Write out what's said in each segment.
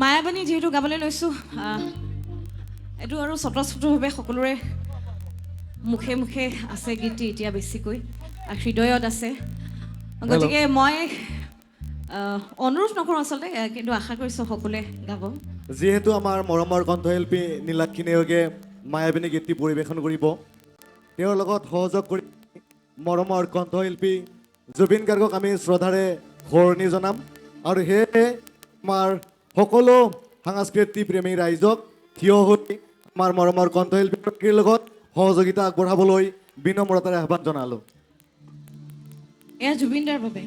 মায়াবানী যেহেতু গাবলৈ লৈছোঁ এইটো আৰু স্বতঃস্ফূৰ্তভাৱে সকলোৰে মুখে মুখে আছে গীতটি এতিয়া বেছিকৈ হৃদয়ত আছে গতিকে মই অনুৰোধ নকৰোঁ আচলতে কিন্তু আশা কৰিছোঁ সকলোৱে গাব যেহেতু আমাৰ মৰমৰ কণ্ঠশিল্পী নীলাক্ষী নেওগে মায়াবিনী গীতটি পৰিৱেশন কৰিব তেওঁৰ লগত সহযোগ কৰি মৰমৰ কণ্ঠশিল্পী জুবিন গাৰ্গক আমি শ্ৰদ্ধাৰে সোঁৱৰণি জনাম আৰু সেয়ে আমাৰ সকলো সাংস্কৃতিক প্ৰেমী ৰাইজক থিয় হৈ আমাৰ মৰমৰ কণ্ঠশিল্পীৰ লগত সহযোগিতা আগবঢ়াবলৈ বিনম্ৰতাৰে আহ্বান জনালোঁ এয়া জুবিনদাৰ বাবে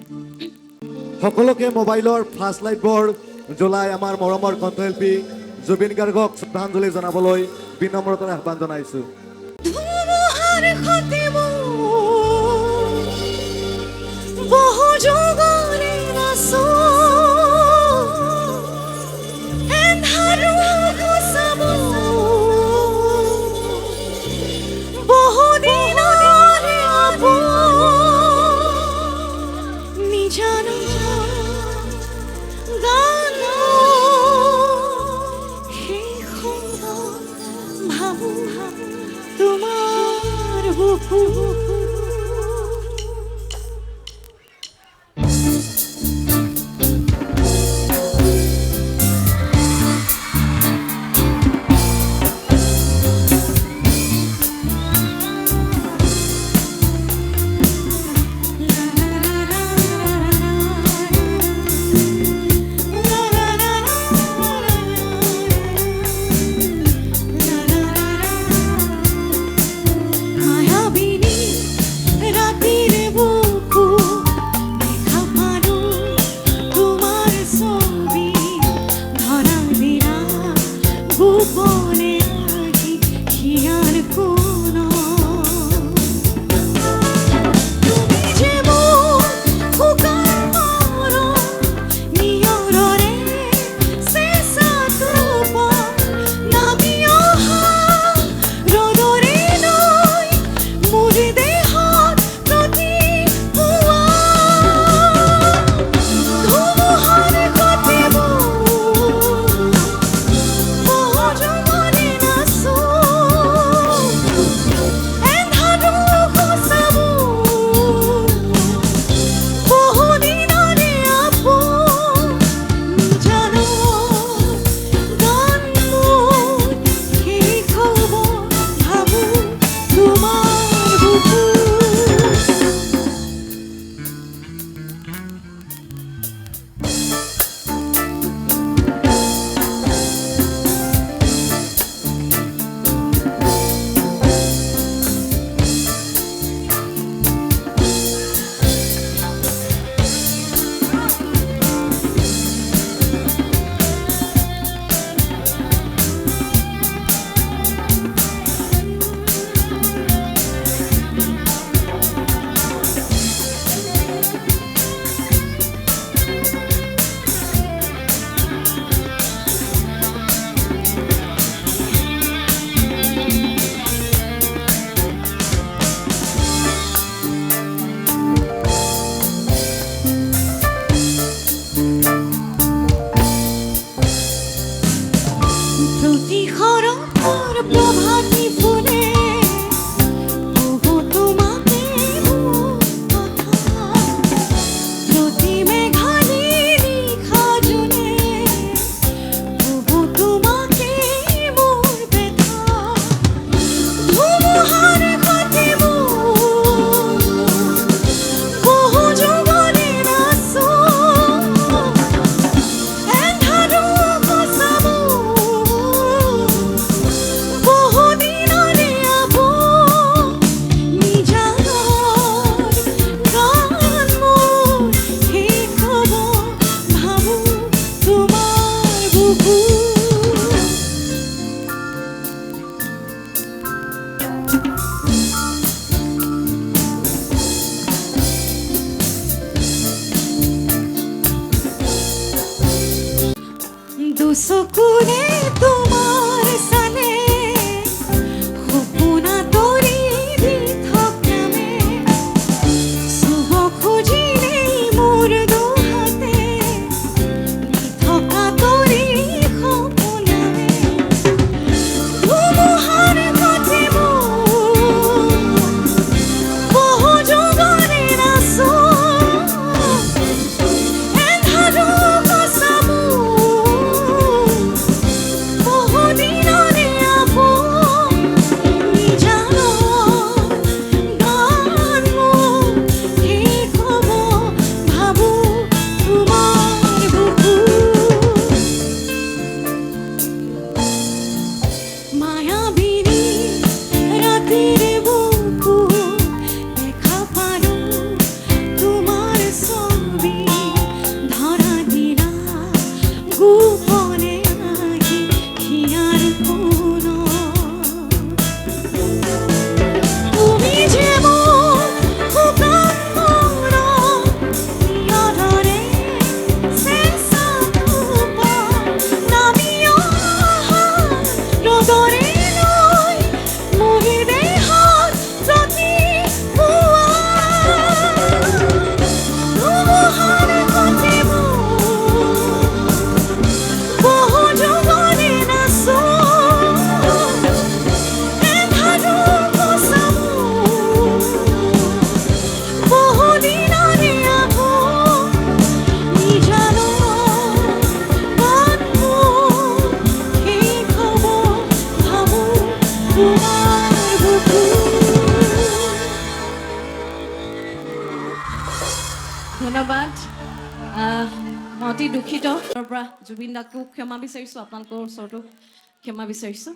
সকলোকে মোবাইলৰ ফ্লাছ লাইটবোৰ জ্বলাই আমাৰ মৰমৰ কণ্ঠশিল্পী জুবিন গাৰ্গক শ্ৰদ্ধাঞ্জলি জনাবলৈ বিনম্ৰতাৰে আহ্বান জনাইছোঁ তোমাৰ বুকু দুচকুৰে তোমাৰ চালে সপোনা তৰি দি থকামে চুব খুজিলেই মোৰ দুহাতে দি থকা তৰি ধন্যবাদ মই অতি দুখিত তাৰ পৰা জুবিন দাকো ক্ষমা বিচাৰিছোঁ আপোনালোকৰ ওচৰতো ক্ষমা বিচাৰিছোঁ